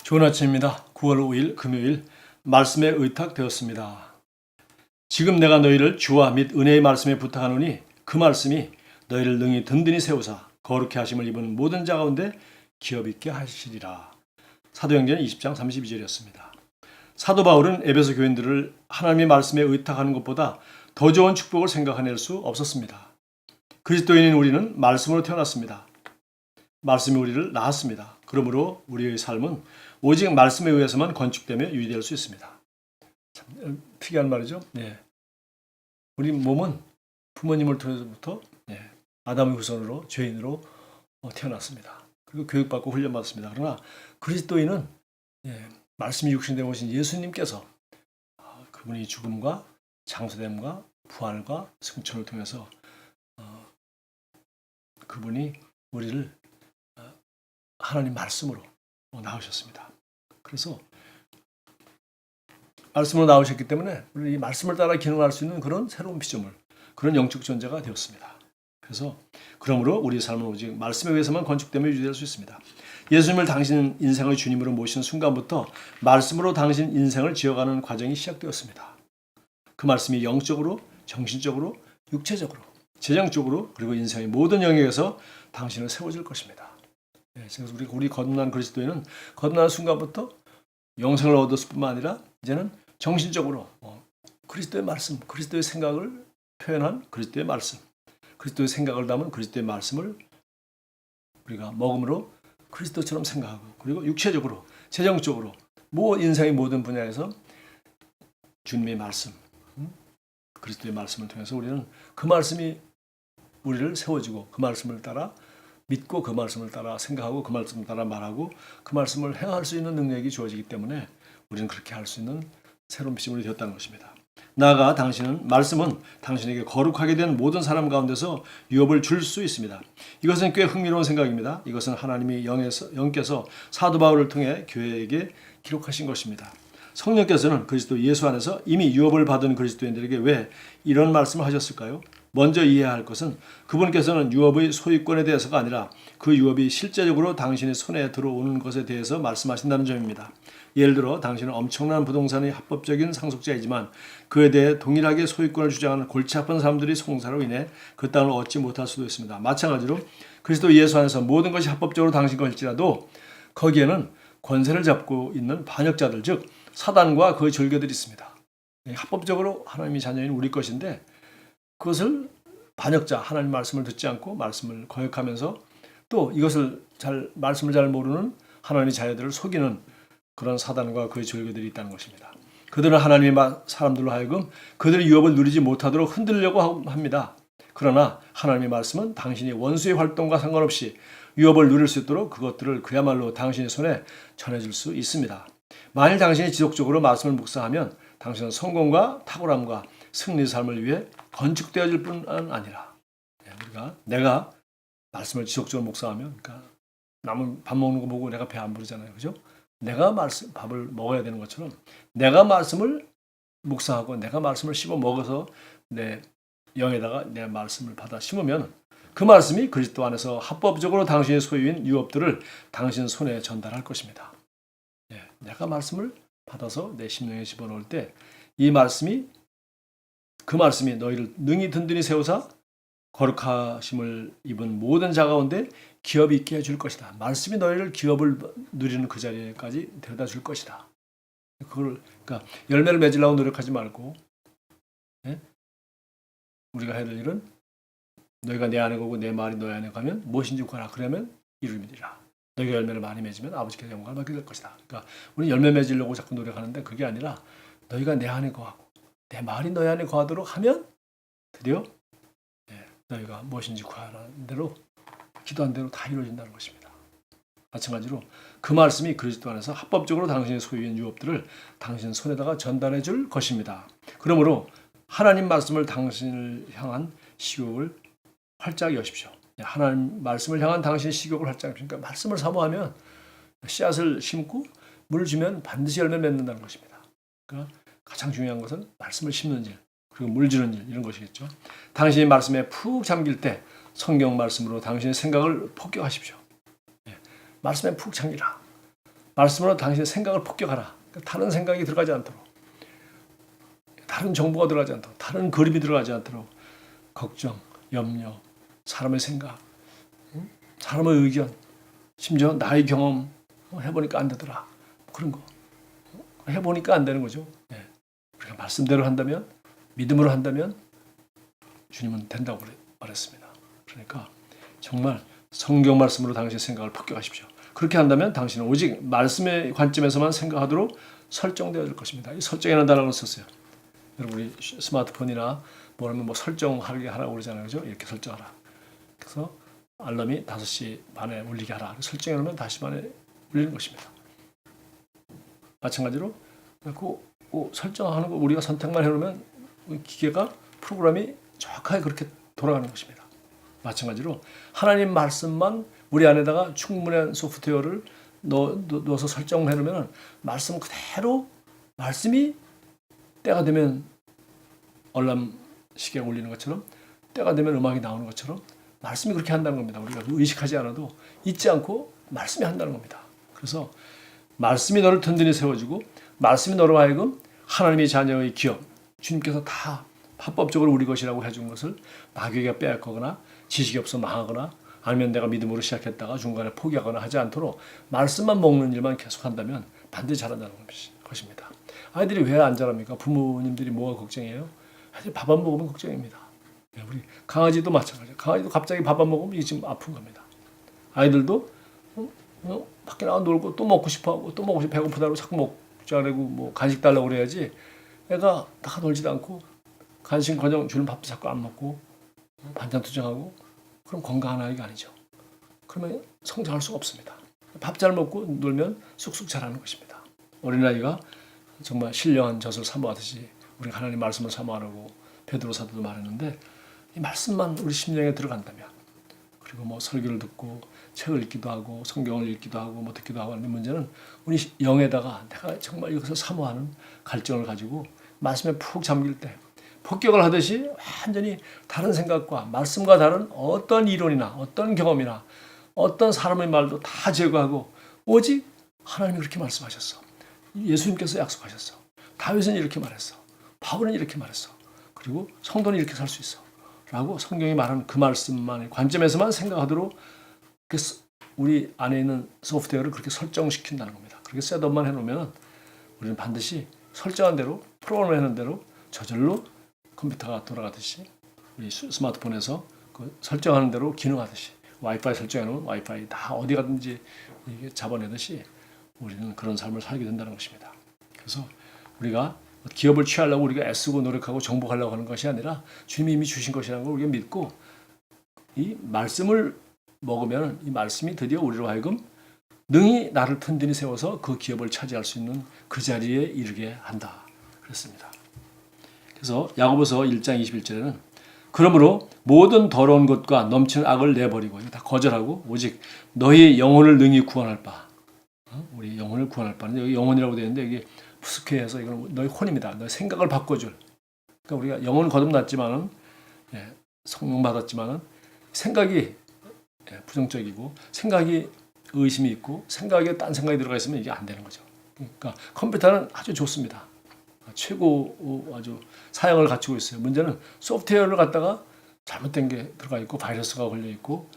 좋은 아침입니다. 9월 5일 금요일 말씀에 의탁되었습니다. 지금 내가 너희를 주와 및 은혜의 말씀에 부탁하노니 그 말씀이 너희를 능히 든든히 세우사 거룩히 하심을 입은 모든 자 가운데 기업 있게 하시리라. 사도행전 20장 32절이었습니다. 사도 바울은 에베소 교인들을 하나님의 말씀에 의탁하는 것보다 더 좋은 축복을 생각해낼 수 없었습니다. 그리스도인인 우리는 말씀으로 태어났습니다. 말씀이 우리를 낳았습니다. 그러므로 우리의 삶은 오직 말씀에 의해서만 건축되며 유지될 수 있습니다. 참 특이한 말이죠. 우리 몸은 부모님을 통해서부터 아담의 후손으로 죄인으로 태어났습니다. 그리고 교육받고 훈련받습니다. 그러나 그리스도인은 말씀이 육신되어 오신 예수님께서 그분이 죽음과 장사됨과 부활과 승천을 통해서 그분이 우리를 하나님 말씀으로 낳으셨습니다. 그래서 말씀으로 낳으셨기 때문에 우리 이 말씀을 따라 기능할 수 있는 그런 새로운 피조물, 그런 영적 존재가 되었습니다. 그래서 그러므로 우리 삶은 오직 말씀에 의해서만 건축되며 유지될 수 있습니다. 예수님을 당신 인생의 주님으로 모신 순간부터 말씀으로 당신 인생을 지어가는 과정이 시작되었습니다. 그 말씀이 영적으로, 정신적으로, 육체적으로, 재정적으로 그리고 인생의 모든 영역에서 당신을 세워줄 것입니다. 그래서 우리 거듭난 그리스도인은 거듭난 순간부터 영생을 얻었을 뿐만 아니라 이제는 정신적으로 그리스도의 말씀, 그리스도의 생각을 표현한 그리스도의 말씀, 그리스도의 생각을 담은 그리스도의 말씀을 우리가 먹음으로 그리스도처럼 생각하고, 그리고 육체적으로, 재정적으로 인생의 모든 분야에서 주님의 말씀, 그리스도의 말씀을 통해서 우리는 그 말씀이 우리를 세워주고 그 말씀을 따라 믿고 그 말씀을 따라 생각하고 그 말씀을 따라 말하고 그 말씀을 행할 수 있는 능력이 주어지기 때문에 우리는 그렇게 할 수 있는 새로운 피조물이 되었다는 것입니다. 나아가 말씀은 당신에게 거룩하게 된 모든 사람 가운데서 유업을 줄 수 있습니다. 이것은 꽤 흥미로운 생각입니다. 이것은 하나님이 영께서 사도 바울을 통해 교회에게 기록하신 것입니다. 성령께서는 그리스도 예수 안에서 이미 유업을 받은 그리스도인들에게 왜 이런 말씀을 하셨을까요? 먼저 이해해야 할 것은 그분께서는 유업의 소유권에 대해서가 아니라 그 유업이 실제적으로 당신의 손에 들어오는 것에 대해서 말씀하신다는 점입니다. 예를 들어 당신은 엄청난 부동산의 합법적인 상속자이지만 그에 대해 동일하게 소유권을 주장하는 골치 아픈 사람들이 송사로 인해 그 땅을 얻지 못할 수도 있습니다. 마찬가지로 그리스도 예수 안에서 모든 것이 합법적으로 당신 것일지라도 거기에는 권세를 잡고 있는 반역자들, 즉 사단과 그 절개들이 있습니다. 합법적으로 하나님의 자녀인 우리 것인데 그것을 반역자, 하나님 말씀을 듣지 않고 말씀을 거역하면서 또 이것을 말씀을 잘 모르는 하나님의 자녀들을 속이는 그런 사단과 그의 절개들이 있다는 것입니다. 그들은 하나님의 사람들로 하여금 그들의 유업을 누리지 못하도록 흔들려고 합니다. 그러나 하나님의 말씀은 당신이 원수의 활동과 상관없이 유업을 누릴 수 있도록 그것들을 그야말로 당신의 손에 전해줄 수 있습니다. 만일 당신이 지속적으로 말씀을 묵상하면 당신은 성공과 탁월함과 승리의 삶을 위해 건축되어질 뿐 아니라 내가 말씀을 지속적으로 묵상하면 남은 밥 먹는 거 보고 내가 배 안 부르잖아요. 그죠? 내가 밥을 먹어야 되는 것처럼 내가 말씀을 묵상하고 내가 말씀을 씹어 먹어서 내 영에다가 내 말씀을 받아 심으면 그 말씀이 그리스도 안에서 합법적으로 당신의 소유인 유업들을 당신 손에 전달할 것입니다. 내가 말씀을 받아서 내 심령에 집어넣을 때 그 말씀이 너희를 능히 든든히 세우사 거룩하심을 입은 모든 자 가운데 기업이 있게 해줄 것이다. 말씀이 너희를 기업을 누리는 그 자리까지 데려다 줄 것이다. 그러니까 열매를 맺으려고 노력하지 말고 우리가 해야 될 일은 너희가 내 안에 가고 내 말이 너희 안에 가면 무엇인지 구하라. 그러면 이루리라. 너희가 열매를 많이 맺으면 아버지께서 영광을 받게 될 것이다. 그러니까 우리는 열매 맺으려고 자꾸 노력하는데 그게 아니라 너희가 내 안에 거하고 내 말이 너희 안에 거하도록 하면 드디어 너희가 무엇인지 구하라는 대로 기도한 대로 다 이루어진다는 것입니다. 마찬가지로 그 말씀이 그리스도 안에서 합법적으로 당신의 소유인 유업들을 당신 손에다가 전달해 줄 것입니다. 그러므로 하나님 말씀을 당신을 향한 식욕을 활짝 여십시오. 하나님 말씀을 향한 당신의 식욕을 활짝 여십시오. 그러니까 말씀을 사모하면 씨앗을 심고 물 주면 반드시 열매 맺는다는 것입니다. 그러니까 가장 중요한 것은 말씀을 심는 일, 그리고 물 주는 일, 이런 것이겠죠. 당신이 말씀에 푹 잠길 때 성경 말씀으로 당신의 생각을 폭격하십시오. 말씀에 푹 잠기라. 말씀으로 당신의 생각을 폭격하라. 다른 생각이 들어가지 않도록, 다른 정보가 들어가지 않도록, 다른 그림이 들어가지 않도록 걱정, 염려, 사람의 생각, 사람의 의견, 심지어 나의 경험 해보니까 안 되더라. 그런 거 해보니까 안 되는 거죠. 우리가 말씀대로 한다면, 믿음으로 한다면 주님은 된다고 말했습니다. 그러니까 정말 성경 말씀으로 당신의 생각을 폭격하십시오. 그렇게 한다면 당신은 오직 말씀의 관점에서만 생각하도록 설정되어질 것입니다. 이 설정이라는 단어를 썼어요. 여러분 우리 스마트폰이나 뭐 하면 뭐 설정하게 하라고 그러잖아요. 그죠? 이렇게 설정하라. 그래서 알람이 5시 반에 울리게 하라. 설정해 놓으면 5시 반에 울리는 것입니다. 마찬가지로 그 설정하는 거 우리가 선택만 해놓으면 기계가 프로그램이 정확하게 그렇게 돌아가는 것입니다. 마찬가지로 하나님 말씀만 우리 안에다가 충분한 소프트웨어를 넣어서 설정해 놓으면 말씀 그대로 말씀이 때가 되면 알람 시계가 울리는 것처럼 때가 되면 음악이 나오는 것처럼 말씀이 그렇게 한다는 겁니다. 우리가 의식하지 않아도 잊지 않고 말씀이 한다는 겁니다. 그래서 말씀이 너를 든든히 세워주고 말씀이 너로 하여금 하나님의 자녀의 기업, 주님께서 다 합법적으로 우리 것이라고 해준 것을 마귀가 빼앗거나 지식이 없어 망하거나 아니면 내가 믿음으로 시작했다가 중간에 포기하거나 하지 않도록 말씀만 먹는 일만 계속한다면 반드시 자란다는 것입니다. 아이들이 왜 안 자랍니까? 부모님들이 뭐가 걱정이에요? 아이들이 밥 안 먹으면 걱정입니다. 우리 강아지도 마찬가지예요. 강아지도 갑자기 밥 안 먹으면 이게 지금 아픈 겁니다. 아이들도 밖에 나가 놀고 또 먹고 싶어하고 또 먹고 싶어 배고프다고 자꾸 먹자고 뭐 간식 달라고 그래야지 애가 나가 놀지도 않고 간식 거정 주는 밥도 자꾸 안 먹고 반찬 투정하고 그럼 건강한 아이가 아니죠. 그러면 성장할 수가 없습니다. 밥 잘 먹고 놀면 쑥쑥 자라는 것입니다. 어린아이가 정말 신령한 젖을 사모하듯이 우리가 하나님 말씀을 사모하라고 베드로 사도도 말했는데 이 말씀만 우리 심령에 들어간다면 그리고 뭐 설교를 듣고 책을 읽기도 하고 성경을 읽기도 하고 뭐 듣기도 하고 하는 문제는 우리 영에다가 내가 정말 이것을 사모하는 갈증을 가지고 말씀에 푹 잠길 때 폭격을 하듯이 완전히 다른 생각과 말씀과 다른 어떤 이론이나 어떤 경험이나 어떤 사람의 말도 다 제거하고 오직 하나님이 그렇게 말씀하셨어. 예수님께서 약속하셨어. 다윗은 이렇게 말했어. 바울은 이렇게 말했어. 그리고 성도는 이렇게 살 수 있어. 라고 성경이 말하는 그 말씀만 관점에서만 생각하도록 우리 안에 있는 소프트웨어를 그렇게 설정시킨다는 겁니다. 그렇게 셋업만 해놓으면 우리는 반드시 설정한 대로 프로그램 해놓은 대로 저절로 컴퓨터가 돌아가듯이 우리 스마트폰에서 그 설정하는 대로 기능하듯이 와이파이 설정해놓으면 와이파이 다 어디 가든지 이게 잡아내듯이 우리는 그런 삶을 살게 된다는 것입니다. 그래서 우리가 기업을 취하려고 우리가 애쓰고 노력하고 정복하려고 하는 것이 아니라 주님이 이미 주신 것이라는 걸 우리가 믿고 이 말씀을 먹으면 이 말씀이 드디어 우리로 하여금 능히 나를 든든히 세워서 그 기업을 차지할 수 있는 그 자리에 이르게 한다. 그랬습니다. 그래서 야고보서 1장 21절에는 그러므로 모든 더러운 것과 넘치는 악을 내버리고 이거 다 거절하고 오직 너희 영혼을 능히 구원할 바 우리 영혼을 구원할 바는 여기 영혼이라고 되어 있는데 이게 푸스케에서 이건 너희 혼입니다. 너희 생각을 바꿔줄. 그러니까 우리가 영혼은 거듭났지만은 성령 받았지만은 생각이 부정적이고 생각이 의심이 있고 생각에 딴 생각이 들어가 있으면 이게 안 되는 거죠. 그러니까 컴퓨터는 아주 좋습니다. 최고 아주 사양을 갖추고 있어요. 문제는 소프트웨어를 갖다가 잘못된 게 들어가 있고 바이러스가 걸려 있고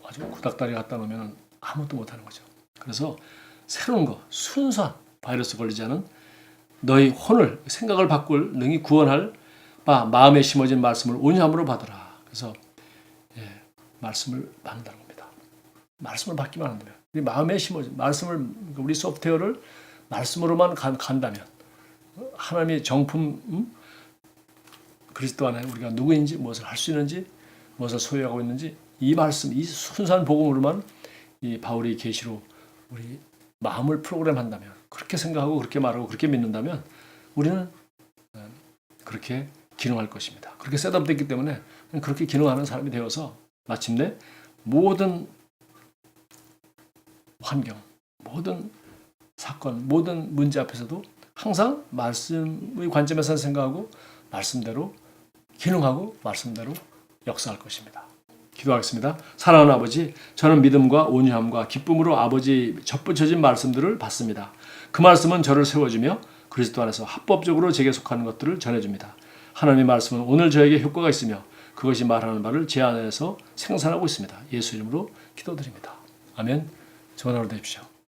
아주 구닥다리 갖다 놓으면 아무것도 못하는 거죠. 그래서 새로운 거 순수한 바이러스 걸리지 않은 너희 혼을 생각을 바꿀 능히 구원할 바 마음에 심어진 말씀을 온유함으로 받으라. 그래서 말씀을 받는다는 겁니다. 말씀을 받기만 한다면 우리 마음에 심어진 말씀을 우리 소프트웨어를 말씀으로만 간다면 하나님의 정품 그리스도 안에 우리가 누구인지 무엇을 할 수 있는지 무엇을 소유하고 있는지 이 말씀 이 순수한 복음으로만 이 바울의 계시로 우리 마음을 프로그램한다면 그렇게 생각하고 그렇게 말하고 그렇게 믿는다면 우리는 그렇게 기능할 것입니다. 그렇게 셋업됐기 때문에 그렇게 기능하는 사람이 되어서 마침내 모든 환경, 모든 사건, 모든 문제 앞에서도 항상 말씀의 관점에서 생각하고 말씀대로 기능하고 말씀대로 역사할 것입니다. 기도하겠습니다. 사랑하는 아버지, 저는 믿음과 온유함과 기쁨으로 아버지 접붙여진 말씀들을 받습니다. 그 말씀은 저를 세워주며 그리스도 안에서 합법적으로 제게 속하는 것들을 전해줍니다. 하나님의 말씀은 오늘 저에게 효과가 있으며 그것이 말하는 바를 제 안에서 생산하고 있습니다. 예수 이름으로 기도드립니다. 아멘. 좋은 하루 되십시오.